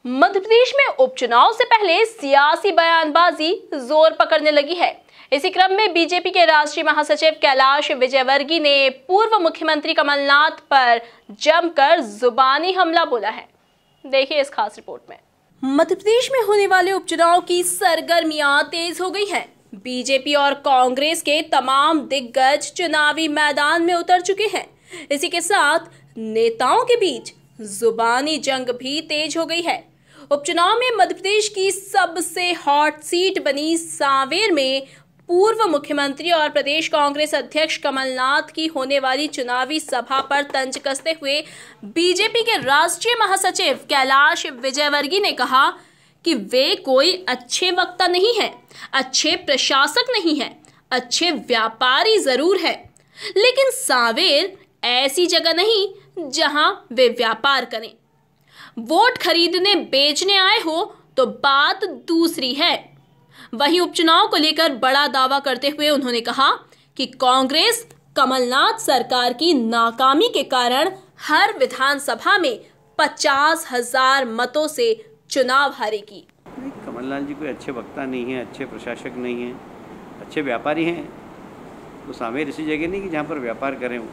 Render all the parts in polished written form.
मध्य प्रदेश में उपचुनाव से पहले सियासी बयानबाजी जोर पकड़ने लगी है। इसी क्रम में बीजेपी के राष्ट्रीय महासचिव कैलाश विजयवर्गीय ने पूर्व मुख्यमंत्री कमलनाथ पर जमकर जुबानी हमला बोला है। देखिए इस खास रिपोर्ट में। मध्य प्रदेश में होने वाले उपचुनाव की सरगर्मियां तेज हो गई हैं। बीजेपी और कांग्रेस के तमाम दिग्गज चुनावी मैदान में उतर चुके हैं। इसी के साथ नेताओं के बीच जुबानी जंग भी तेज हो गई है। उपचुनाव में मध्य प्रदेश की सबसे हॉट सीट बनी सांवेर में पूर्व मुख्यमंत्री और प्रदेश कांग्रेस अध्यक्ष कमलनाथ की होने वाली चुनावी सभा पर तंज कसते हुए बीजेपी के राष्ट्रीय महासचिव कैलाश विजयवर्गीय ने कहा कि वे कोई अच्छे वक्ता नहीं हैं, अच्छे प्रशासक नहीं हैं, अच्छे व्यापारी जरूर है, लेकिन सांवेर ऐसी जगह नहीं जहां वे व्यापार करें। वोट खरीदने बेचने आए हो तो बात दूसरी है। वहीं उपचुनाव को लेकर बड़ा दावा करते हुए उन्होंने कहा कि कांग्रेस कमलनाथ सरकार की नाकामी के कारण हर विधानसभा में 50,000 मतों से चुनाव हारेगी। कमलनाथ जी कोई अच्छे वक्ता नहीं है, अच्छे प्रशासक नहीं है, अच्छे व्यापारी हैं। तो सांवेर ऐसी जगह नहीं कि जहाँ पर व्यापार करें वो।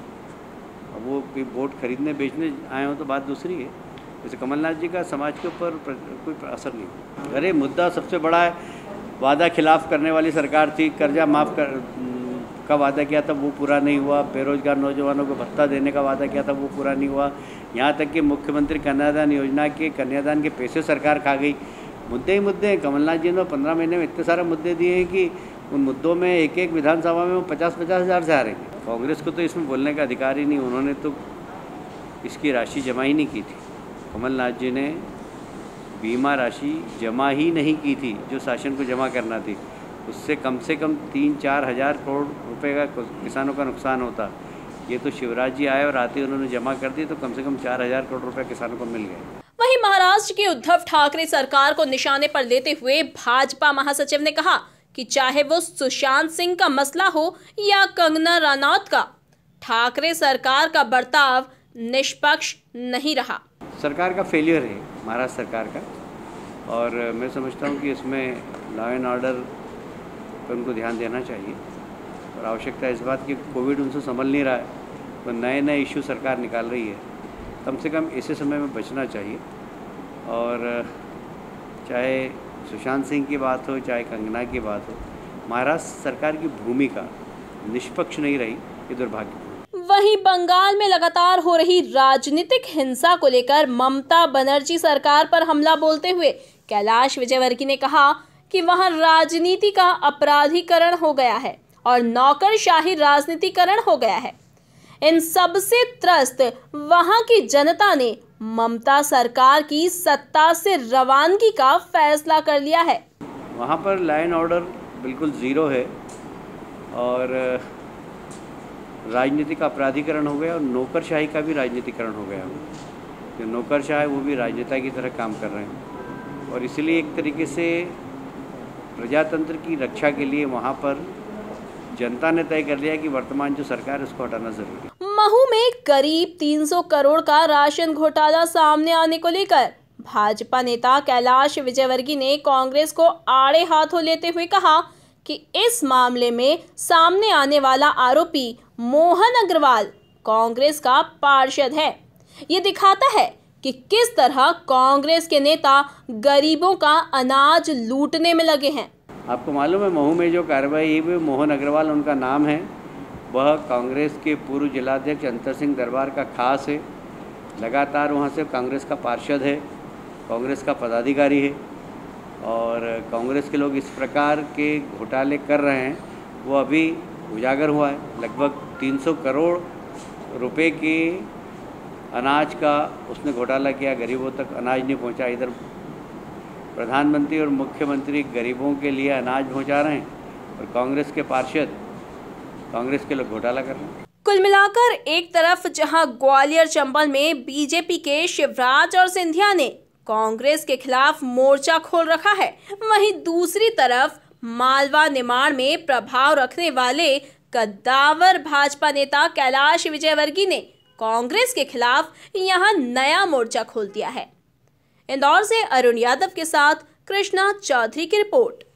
अब वो कोई वोट खरीदने बेचने आए हो तो बात दूसरी है। जैसे कमलनाथ जी का समाज के ऊपर कोई असर नहीं। अरे मुद्दा सबसे बड़ा है, वादा खिलाफ करने वाली सरकार थी। कर्जा माफ़ का वादा किया था वो पूरा नहीं हुआ। बेरोजगार नौजवानों को भत्ता देने का वादा किया था वो पूरा नहीं हुआ। यहाँ तक कि मुख्यमंत्री कन्यादान योजना के कन्यादान के पैसे सरकार खा गई। मुद्दे ही मुद्दे हैं। कमलनाथ जी ने 15 महीने में इतने सारे मुद्दे दिए हैं कि उन मुद्दों में एक एक विधानसभा में वो 50-50 हज़ार से हारेंगे। कांग्रेस को तो इसमें बोलने का अधिकार ही नहीं। उन्होंने तो इसकी राशि जमा ही नहीं की थी। कमलनाथ जी ने बीमा राशि जमा ही नहीं की थी जो शासन को जमा करना थी। उससे कम से कम 3-4 हज़ार करोड़ रुपए का किसानों का नुकसान होता। ये तो शिवराज जी आए और आते उन्होंने जमा कर दी तो कम से कम 4,000 करोड़ रुपए किसानों को मिल गए। वहीं महाराष्ट्र के उद्धव ठाकरे सरकार को निशाने पर लेते हुए भाजपा महासचिव ने कहा कि चाहे वो सुशांत सिंह का मसला हो या कंगना रनौत का, ठाकरे सरकार का बर्ताव निष्पक्ष नहीं रहा। सरकार का फेलियर है महाराष्ट्र सरकार का, और मैं समझता हूँ कि इसमें लॉ एंड ऑर्डर पर उनको ध्यान देना चाहिए। और आवश्यकता इस बात की कोविड उनसे संभल नहीं रहा है तो नए नए इश्यू सरकार निकाल रही है। कम से कम ऐसे समय में बचना चाहिए। और चाहे सुशांत सिंह की बात हो चाहे कंगना की बात हो, महाराष्ट्र सरकार की भूमिका निष्पक्ष नहीं रही, ये दुर्भाग्य। वहीं बंगाल में लगातार हो रही राजनीतिक हिंसा को लेकर ममता बनर्जी सरकार पर हमला बोलते हुए कैलाश विजयवर्गीय ने कहा कि वहां राजनीति का अपराधीकरण हो गया है और नौकरशाही राजनीतिकरण हो गया है। इन सब से त्रस्त वहां की जनता ने ममता सरकार की सत्ता से रवानगी का फैसला कर लिया है। वहां पर लॉ एंड ऑर्डर बिल्कुल जीरो है और राजनीतिक अपराधीकरण हो गया और नौकरशाही का भी राजनीतिकरण हो गया। जो नौकरशाह है वो भी राजनेता की तरह काम कर रहे हैं और इसलिए एक तरीके से प्रजातंत्र की रक्षा के लिए वहाँ पर जनता ने तय कर लिया कि वर्तमान जो सरकार है उसको हटाना जरूरी है। महू में करीब 300 करोड़ का राशन घोटाला सामने आने को लेकर भाजपा नेता कैलाश विजयवर्गीय ने कांग्रेस को आड़े हाथों लेते हुए कहा कि इस मामले में सामने आने वाला आरोपी मोहन अग्रवाल कांग्रेस का पार्षद है। ये दिखाता है कि किस तरह कांग्रेस के नेता गरीबों का अनाज लूटने में लगे हैं। आपको मालूम है महू में जो कार्रवाई हुई, मोहन अग्रवाल उनका नाम है। वह कांग्रेस के पूर्व जिलाध्यक्ष अंतर सिंह दरबार का खास है। लगातार वहाँ से कांग्रेस का पार्षद है, कांग्रेस का पदाधिकारी है और कांग्रेस के लोग इस प्रकार के घोटाले कर रहे हैं वो अभी उजागर हुआ है। लगभग 300 करोड़ रुपए के अनाज का उसने घोटाला किया। गरीबों तक अनाज नहीं पहुंचा। इधर प्रधानमंत्री और मुख्यमंत्री गरीबों के लिए अनाज पहुंचा रहे हैं और कांग्रेस के पार्षद कांग्रेस के लोग घोटाला कर रहे हैं। कुल मिलाकर एक तरफ जहां ग्वालियर चंबल में बीजेपी के शिवराज और सिंधिया ने कांग्रेस के खिलाफ मोर्चा खोल रखा है, वहीं दूसरी तरफ मालवा निमाड़ में प्रभाव रखने वाले कद्दावर भाजपा नेता कैलाश विजयवर्गीय ने कांग्रेस के खिलाफ यहां नया मोर्चा खोल दिया है। इंदौर से अरुण यादव के साथ कृष्णा चौधरी की रिपोर्ट।